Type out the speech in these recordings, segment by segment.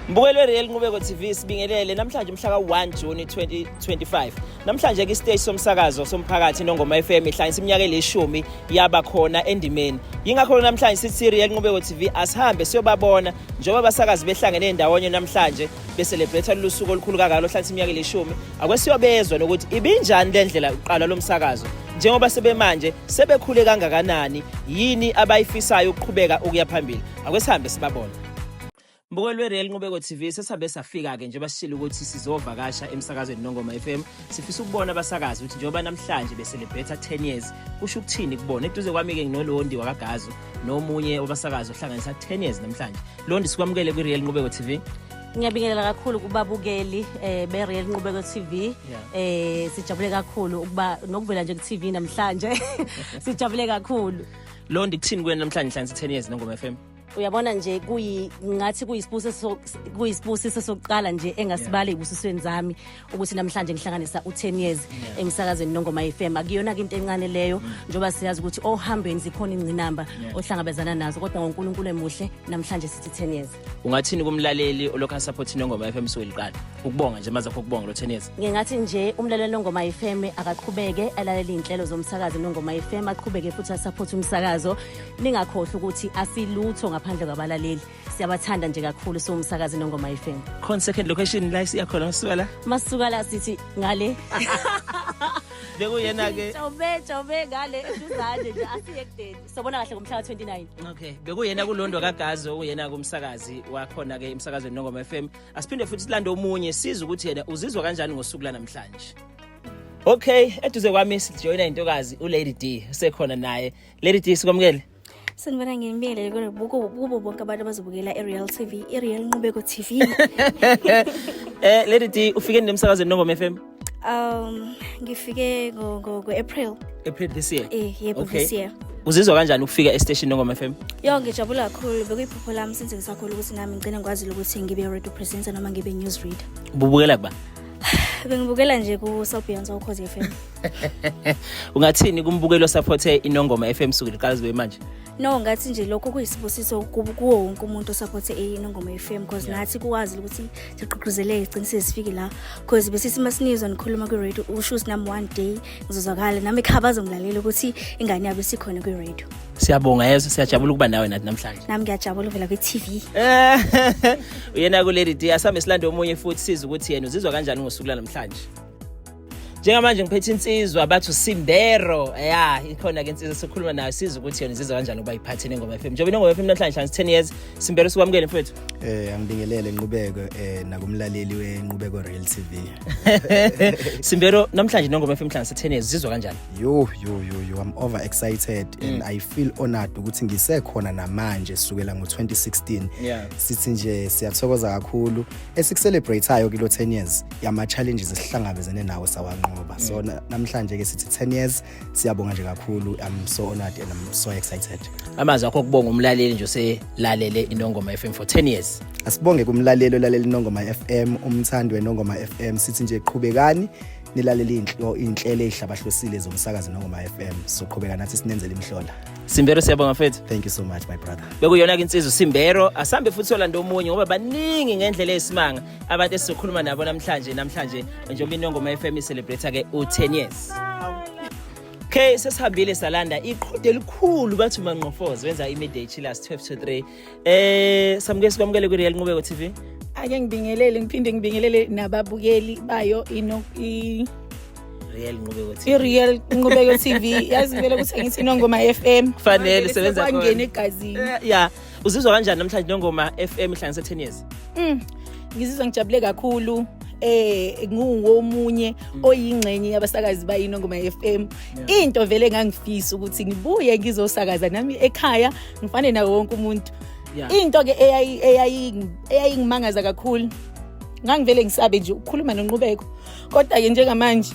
Mbukelo weReal Nqubeko TV sibingelele namhlanje umhla ka-1 June 2025. Namhlanje ke stage somsakazo somphakathi Nongoma FM ihlanganisa iminyaka elishumi yaba khona endimeni. Yingakho namhlanje sithi Real Nqubeko TV asihambe siyobabona njengoba abasakazi behlangene endawonye namhlanje becelebrate lusuku olukhulu kangalo hlanganisa iminyaka elishumi. Akwesiyobezwa nokuthi ibinjani lendlela uqala lomsakazo. Njengoba sebemanje sebekhule kangakanani yini abayifisayo ukuqhubeka ukuya phambili. Akwesihambe sibabona. Mbukelo weReal Nqubeko TV sesabe safika ke nje basishilo ukuthi sizovakasha emsakazweni Nongoma FM. Sifisa ukubona abasakazi ukuthi njengoba namhlanje becelebrate 10 years kusho ukuthini kubona. Eduze kwami ke nginolondi wakagazo nomunye obasakazi ohlanganisa 10 years namhlanje. Londi sikwamukele kwiReal Nqubeko TV. Ngiyabingelela kakhulu kubabukeli beReal Nqubeko TV. Sijabule kakhulu ukuba nokuvela nje ku-TV namhlanje. Sijabule kakhulu. Londi kuthini kuwena namhlanje hlanganisa 10 years Nongoma FM? Uyabona nje ngathi kuyisibusiso sokuqala nje engasibali ebusisweni zami ukuthi namhlanje ngihlanganisa u10 years emsakazweni Nongoma FM. Akuyona into encane leyo njoba siyazi ukuthi ohambeni zikhona ingcinamba ohlangabezana nazo kodwa ngoNkulunkulu emuhle namhlanje sithi 10 years. Ungathini kumlaleli olokha support Nongoma FM sokuliqala ukubonga nje maza ukubonga lo 10 years? Ngingathi nje umlaleli Nongoma FM akaqhubeke alalele inhlelo zomsakazo Nongoma FM, aqhubeke futhi asupport umsakazo. Ningakhohlwa ukuthi asilutho ngaphandle kwabalaleli. Siyabathanda nje kakhulu somsakazi Nongoma FM. Khona second location la siyakhona uswela? Masuka la sithi ngale. Bekuyena ke Jobe ngale eduzane nje asiye kudeni. Sobona kahle ngomhla ka29. Okay, bekuyena kuLondo kaGazo, uyena kumsakazi wakhona ke emsakazweni Nongoma FM. Asiphinde futhi silande omunye siza ukuthi yena uzizwa kanjani ngosuku la namhlanje. Okay, eduze kwami sijoyina intokazi uLady D usekhona naye. Lady D sikwamukele. Sanibona ngiyibingelele kubo bonke abantu abazobukela eReal TV, eReal Nqubeko TV. Lady D ufike nemsakazweni Nongoma FM? Ngifike ngo-April this year. Yebo, Okay. this year. Uzizwa kanjani ukufika estation Nongoma FM? Ngijabula kakhulu, bekuyiphupho lami since ngisakhula ukuthi nami ngicine ngikwazi ukuthi ngibe radio presenter noma ngibe news reader. Ububukela kuba? Bengibukela nje ku-Sobianza Ukhozi FM. Ungathini kumbukelo support iNongoma FM suku liqala zibe manje? No, ngathi nje lokho kuyisibusiso kuwo wonke umuntu osupport iNongoma FM because nathi kuwazi ukuthi siqhaqhuzele igcinise sifike la because besithi masinizwa nikhuluma ku-radio usho ukuthi nami one day ngizozwakala nami ekhabaza ngilalela ukuthi ingane yabo isikhona ku-radio. Siyabonga yezo, siyajabula ukuba nawe nathi namhlanje. Nami ngiyajabula uvela kwi-TV. Uyena kuLady D asambe silande omunye futhi siza ukuthi yena uzizwa kanjani ngosuku la namhlanje. Njengamanje ngiphethe insizwa bathu Simbero. Ikhona ke insizwa sokhuluma nayo siza ukuthi yena uzizwa kanjani ukuba iphathe neNgoma FM. Njengoba iNgoma FM namhlanje 10 years, Simbero sikwamukele mfethu. Angibingelele Nqubeko nakumlaleli weNqubeko Real TV. Simbero namhlanje iNgoma FM hlanganisa 10 years uzizwa kanjani? Yo, I'm over excited and I feel honored ukuthi ngisekhona namanje sukela ngo2016. Sithi nje siyathokoza kakhulu esikucelebrateayo kilo 10 years yama challenges esihlangabezene nawo sawanqoba. So namhlanje ke sithi 10 years siyabonga nje kakhulu. I'm so honored and I'm so excited. Amazi akho kubonga umlaleli nje oselalele iNongoma FM for 10 years. Asibonge kumlaleli olalela iNongoma FM, umthandi weNongoma FM. Sithi nje qhubekani nilalele inhlelo ezihlabahlosile zomsakazo Nongoma FM. So qhubeka nathi sinenzele imhlola. Simbero siyabonga mfethu. Thank you so much my brother. Bekuyona ke insizwa Simbero asambe futhi olanda omunye ngoba baningi ngendlela esimanga abantu esizokhuluma nabo namhlanje njengoba iNongoma FM celebrate ke u10 years. Okay, sesihambile salanda iqhude elikhulu bathu manqofozi wenza iMidday Chillers 12 to 3. Samukele sikwamukele kuReal Nqubeko TV. Ake ngibingelele ngiphinde ngibingelele nababukeli bayo Real Nqubeko TV. iReal Nqubeko TV. Yazi vele ukuthi ngithi iNongoma FM. Fanele sebenza khona. Kwangena egazini. Uzizwa kanjani namhlanje iNongoma FM ihlanganisa 10 years? Ngizizwa ngijabule kakhulu. Nguwomunye oyingcenye yabasakazi bayiNongoma FM. Into vele ngangifisa ukuthi ngibuye ngizosakaza nami ekhaya ngifane nawo wonke umuntu. Into ke eyayingimangaza kakhulu ngangivele ngisabe nje ukukhuluma noNqubeko kodwa ke njengamanje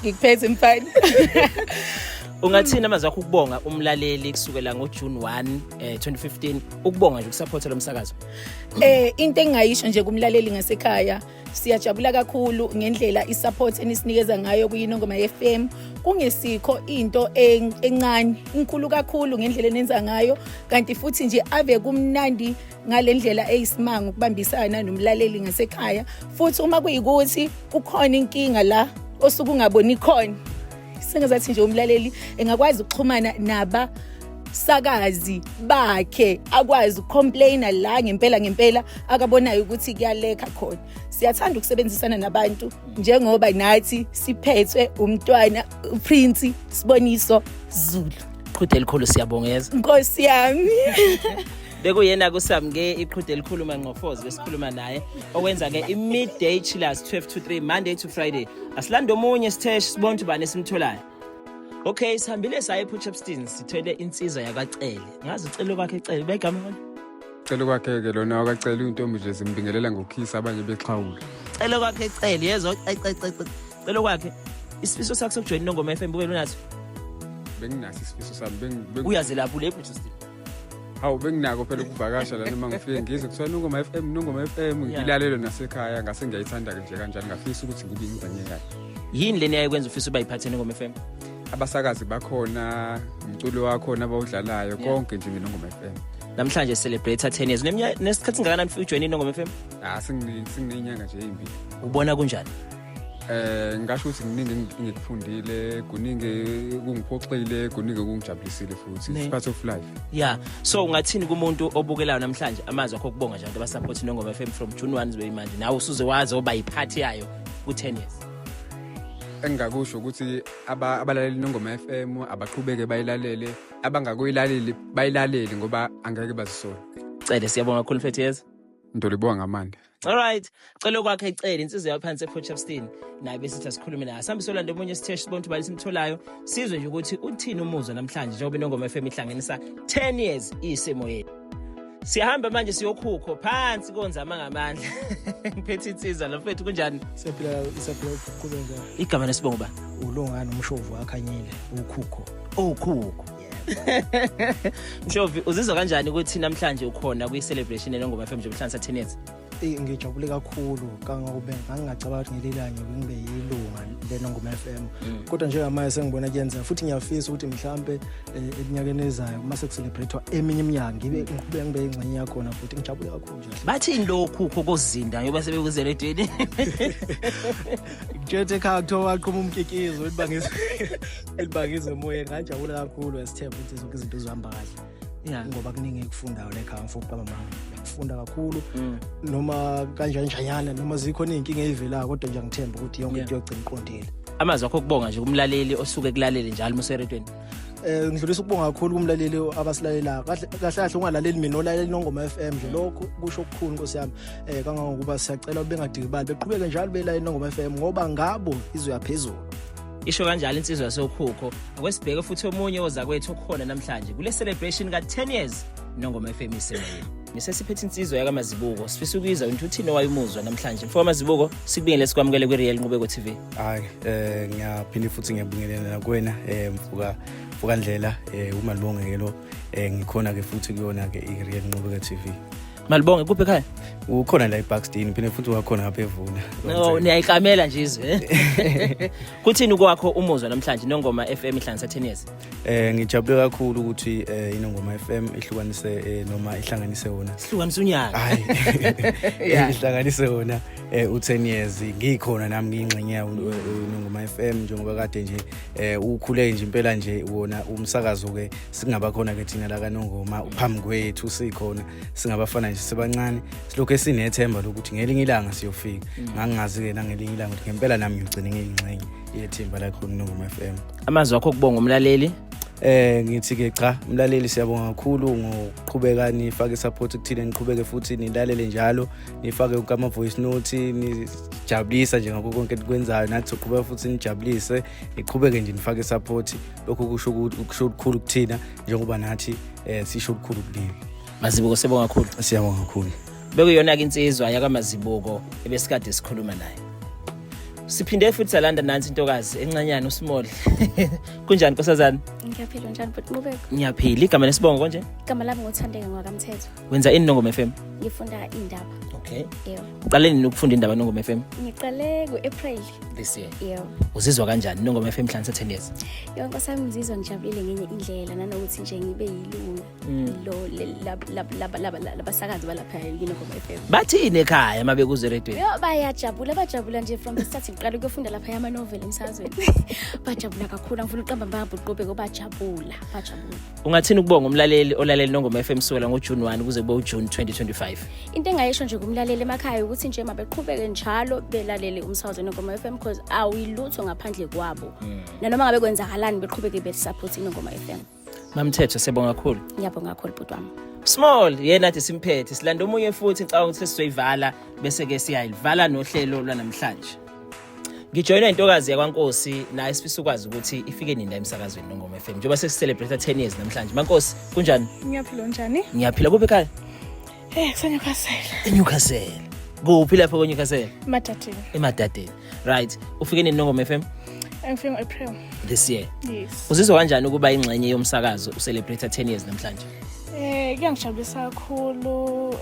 ngikuphethe mfana. Ungathina amazwi akho ukubonga umlaleli kusukela ngoJune 1 2015 ukubonga nje ukusupporta lo msakazo. Into engayisho nje kumlaleli ngasekhaya siyajabula kakhulu ngendlela isupport enisinikeza ngayo kuyinongoma FM. Kungesikho into encane inkulu kakhulu ngendlela enenza ngayo kanti futhi nje ave kumnandi ngalendlela eyisimanga ukubambisana nomlaleli ngasekhaya. Futhi uma kuyikuthi kukhona inkinga la osuku ungaboni khona sengazathi nje umlaleli engakwazi ukuxhumana nabasakazi bakhe akwazi ukucomplaina la ngempela akabonayo ukuthi kuyaleka khona. Siyathanda ukusebenzisana nabantu njengoba nathi siphethwe umntwana uPrince Siboniso Zulu. Iqhude elikhulu siyabongeza. Nkosi yami. Bekuyena kusamke iqhude elikhulu manqofozi besikhuluma naye okwenza ke i-midday chillers 12 to 3 Monday to Friday. Asilando omunye sitesh sibona ubani esimtholayo. Okay, sihambile saye ePortchefstroom sithwele insizwa yakacele. Ngazi ucelo kwakhe ecele begama ngani? Celo kwakhe ke lona wakacela intombi nje zimbingelela ngokhisa abanye bexhawula. Celo kwakhe ecele yezwa celo kwakhe isifiso sakhe sokujoin inongoma FM bukela unathi. Benginaso isifiso sami Uyazi lapho le Portchefstroom. Hawu benginako phela ukuvakasha la noma ngifike ngizwe kuthiwa inongoma FM ngilalelo nasekhaya ngase ngiyayithanda nje kanjani ngafisa ukuthi ngibe ingxenye yayo. Yini leni ayikwenza ufisa uba yiphathe inongoma FM? Abasakazi bakhona, umculo wakho nabawudlalayo konke nje ngeNongoma FM. Namhlanje celebrate 10 years. Nesikhathi singakanani ufike ujoin inongoma FM? Singinenyanga nje ezimbili. Ubona kunjani? Ngasho ukuthi kuningi ngikufundile, kuningi kungiphoxile, kuningi kungijabulisile futhi. It's part of life. Yeah. So ungathini kumuntu obukelayo namhlanje amazwi akho ukubonga nje abantu abasupport inongoma FM from June 1 zibe manje. Nawe usuze wazi oba yiphathi yayo ku10 years. Engakusho ukuthi abalaleli inongoma FM abaqhubeke bayilalele, abangakuyilaleli bayilaleli ngoba angeke bazisole. Cede siyabonga kakhulu mfethu yeza. Ndolibonga ngamandla. All right. Celo kwakhe ecele insizwe yaphansi ePortchefstroom naye bese sikhulume naye. Sambisola ndemunye sitesh sibona ubani simtholayo. Sizwe nje ukuthi uthini umuzwa namhlanje njengoba inongoma FM ihlanganisa 10 years isemoyeni. Siyahamba manje siyokhukho phansi konzama ngamandla. Ngiphethe insizwa lo mfethu kunjani? Siyaphila ukuqhubeka. Igama lesibongo ba? Ulongana umshovu wakhanyile ukhukho. Ukhukho. Mshovi uzizwa kanjani ukuthi namhlanje ukhona kwi celebration enongoma FM nje mhlanza 10 years? Ngijabule kakhulu kangobe ngangicabanga ukuthi ngelilanga ngibe yilunga lenongoma FM. Kodwa njengamanje sengibona kuyenza futhi ngiyafisa ukuthi mhlambe eminyakeni ezayo uma sekucelebratewa eminye iminyaka ngiqhubeka ngibe ingxenye yakho na futhi ngijabule kakhulu nje. Bathi lokhu kokuzinda ngoba sebekuzele edweni. Ngithethe ekhaya kuthiwa waqhuma umkikizo elibangise emoya ngajabula kakhulu esithemba ukuthi zonke izinto zihamba kahle. Ngoba kuningi ekufundayo lekhaya mfowethu baba mama ngifunda kakhulu noma kanjani noma zikhona izinkinga ezivelayo kodwa nje ngithemba ukuthi yonke into yogcina iqondile. Amazwi akho ukubonga nje kumlaleli osuke kulalele njalo museredweni. Ngidlulisa ukubonga kakhulu kumlaleli abasilalela kahle ungalaleli mina olalela inongoma FM nje lokho kusho okukhulu Nkosi yami kangangokuba siyacela bengadikibali beqhubeke njalo belalela inongoma FM ngoba ngabo izwe yaphezulu. Isho kanjalo insizwa yasokhukho akwesibheke futhi omunye oza kwethu okhona namhlanje kule celebration ka10 years inongoma FM isemoyeni. Nisesiphethe insizwa yakaMazibuko sifisa ukuyizwa ukuthi uthini wayimuzwa namhlanje mfowethu Mazibuko sikubingele sikwamukele kwiReal Nqubeko TV. Hayi ngiyaphinde futhi ngiyabingelela kuwena mfuka ndlela uMalibonge lo ngikhona ke futhi kuyona ke iReal Nqubeko TV. Malibonge kuphi ekhaya? Ukhona la eBuxton phinde futhi wakhona lapha eVuna. No niyayikamela nje izwe. Kuthini kwakho umuzwa namhlanje inongoma FM ihlanganisa 10 years? Ngijabule kakhulu ukuthi inongoma FM ihlukanise noma ihlanganise wona. Sihlukanisa unyaka. Hayi. Ihlanganise wona u10 years ngikhona nami ngingxenye inongoma FM njengoba kade nje ukhule nje impela nje wona umsakazo ke singaba khona ke thina la kaNongoma uphambi kwethu sikhona singabafana nje sebancane silokho esinethemba lokuthi ngelinye ilanga siyofika ngangazi ke nangelinye ilanga ukuthi ngempela nami ngigcine ngiyingxenye yethemba la khona inongoma FM. Amazwi akho kubonga umlaleli. Ngithi ke cha umlaleli siyabonga kakhulu ngokuqhubeka nifake support kuthina niqhubeke futhi nilalele njalo nifake ukama voice note nijabulisa nje ngakho konke enikwenzayo nathi soqhubeka futhi nijabulise niqhubeke nje nifake support lokho kusho ukukhulu kuthina njengoba nathi sisho ukukhulu kunini. Mazibuko sibonga kakhulu. Siyabonga kakhulu. Bekuyona ke insizwa yakaMazibuko ebesikade sikhuluma naye. Siphinde futhi salanda nansi intokazi encanyana uSmall. Kunjani Nkosazana? Ngiyaphila njani but Nqubeko? Ngiyaphila. Igama lesibongo konje? Igama lami ngothandeka ngwakamthetho. Wenza ini Nongoma FM? Ngifunda indaba. Okay. Yebo. Uqale nini ukufunda indaba Nongoma FM? Ngiqale ku-April. This year. Yebo. Uzizwa kanjani Nongoma FM mhla 10 years? Yebo Nkosi yami ngizizwa ngijabulile ngenye indlela nanokuthi nje ngibe yilunga lo labasakazi balapha Nongoma FM. Bathini ekhaya mabe kuze radio? Yo bajabula nje from the start ngiqala ukufunda lapha yama novel emsazweni. Bajabula kakhulu ngifuna uqamba mbabhuqobe bajabula. Ungathini ukubonga umlaleli olaleli Nongoma FM sukela ngoJune 1 kuze kube uJune 2025? Into engayisho nje kumlaleli emakhaya ukuthi nje mabeqhubeke njalo belalele umsakazo Nongoma FM because awuyilutho ngaphandle kwabo. Nanoma ngabe kwenzakalani beqhubeke besupport Nongoma FM. Mamthetho siyabonga kakhulu. Ngiyabonga kakhulu bhuti wami. Small yena athi simphethe silanda omunye futhi ngicabanga ukuthi sizoyivala bese ke siyayivala nohlelo lwanamhlanje. Ngijoyina intokazi yakwaNkosi naye sifisa ukwazi ukuthi ifike nini la emsakazweni Nongoma FM njengoba sesicelebrate 10 years namhlanje. Mankosi kunjani? Ngiyaphila njani? Ngiyaphila kuphi ekhaya? KuseNewcastle. eNewcastle. Kuphi lapho eNewcastle? Emadadeni. Emadadeni. Right. Ufike nini Nongoma FM? Ngifike ngo-April. This year. Yes. Uzizwa kanjani ukuba ingxenye yomsakazo ucelebrate 10 years namhlanje? Kuyangijabulisa kakhulu.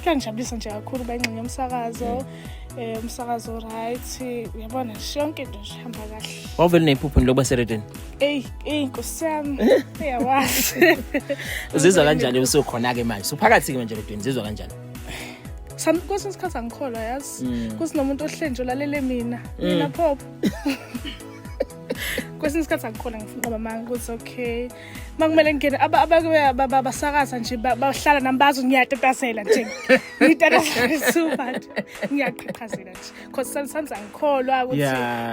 Kuyangijabulisa nje kakhulu ba ingxenye yomsakazo. Umsakazo right. Uyabona yonke into nje ihamba kahle. Wawuvela nephupho lokuba seredeni? Nkosi yami. Uyawazi. Uzizwa kanjani usukhona ke manje? Uphakathi ke manje redweni uzizwa kanjani? Kwesinye isikhathi angikholwa yazi. Kusinomuntu ohlenje olalele mina phop. Kwesinye isikhathi angikholwa ngifuna mama ukuthi okay. Makumele ngene abasakaza nje bahlala nambazo ngiyatetasela nje. Ngiyatetasela super. Ngiyaqhaqhazela nje. Because sometimes angikholwa ukuthi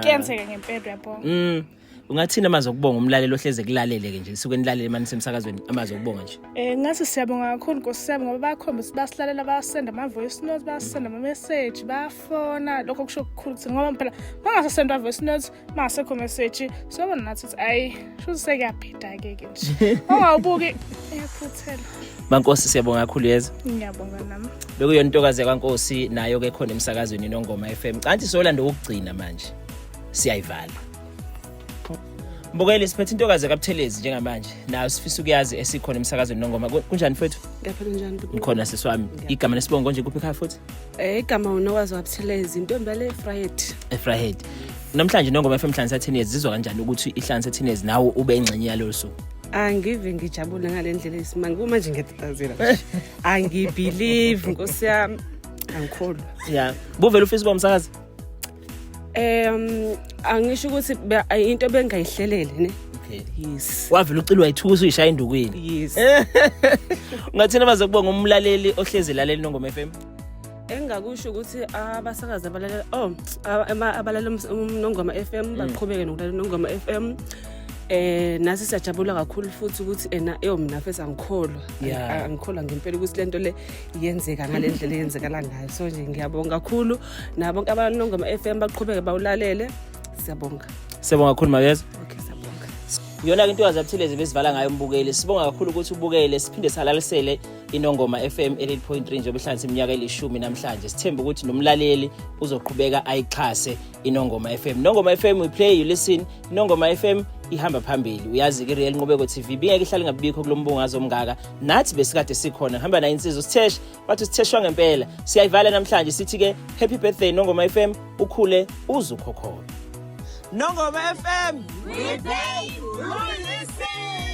kuyenzeka ngempela yabonga. Ungathina amazi okubonga umlaleli ohleze kulalele ke nje suke nilalele manje semsakazweni amazi okubonga nje. Ngathi siyabonga kakhulu Nkosi yami ngoba bakhombisa basilalela basenda ama voice notes basenda ama message bafona lokho kusho ukukhulu ukuthi ngoba phela bangasasenda voice notes masekho message sobona nathi ayi shuthi sekuyabhida ke nje. Ongawubuki iyaphuthela. Mankosi siyabonga kakhulu yeza. Ngiyabonga nami. Bekuyona intokazi yakwaNkosi nayo ke khona emsakazweni Nongoma FM. Kanti solanda ukugcina manje. Siyayivala. Mbukeli siphethe intokazi kaButhelezi njengamanje nayo sifisa ukuyazi esikhona emsakazweni Nongoma kunjani mfethu? Ngiyaphila njani? Ngikhona siswami. Igama lesibongo nje kuphi ekhaya futhi? Igama uNokwazi waButhelezi intombi le Efrahead. Efrahead. Namhlanje Nongoma FM hlanza 10 years zizwa kanjani ukuthi ihlanza 10 years nawe ube ingxenye yalo suku? Angive ngijabule ngalendlela esimanga kuma nje ngiyatatazela. Angibelieve Nkosi yami angikholwa. Yeah. Buvela ufisa kuba umsakazi? Angisho ukuthi into bengayihlelele ne. Okay. Yes. Wavela ucilwa yithukusa uyishaya indukwini. Yes. Ungathina bazokubonga umlaleli ohleze lalela Nongoma FM? Engakusho ukuthi abasakazi abalalela abalalela Nongoma FM baqhubeke nokulalela Nongoma FM. Nasi siyajabula kakhulu futhi ukuthi mina fesa angikholwa. Angikholwa ngempela ukuthi lento le iyenzeka ngalendlela eyenzekala ngayo. So nje ngiyabonga kakhulu nabonke abantu Nongoma FM baqhubeke bawulalele. Siyabonga. Siyabonga kakhulu Makeza. Okay siyabonga. Yona ke intokazi yaButhelezi besivala ngayo umbukeli. Sibonga kakhulu ukuthi ubukele siphinde salalisele iNongoma FM 88.3 nje behlanza iminyaka elishumi namhlanje. Sithemba ukuthi nomlaleli uzoqhubeka ayixhase iNongoma FM. Nongoma FM we play you listen. Nongoma FM ihamba phambili. Uyazi ke Real Nqubeko TV bingeke ihlale ngabikho kulombungazo omngaka. Nathi besikade sikhona. Hamba na insizwe Sitesh, bathi Siteshwa ngempela. Siyayivala namhlanje sithi ke happy birthday Nongoma FM ukhule uzukhokhona. Nongoma FM we play you listen.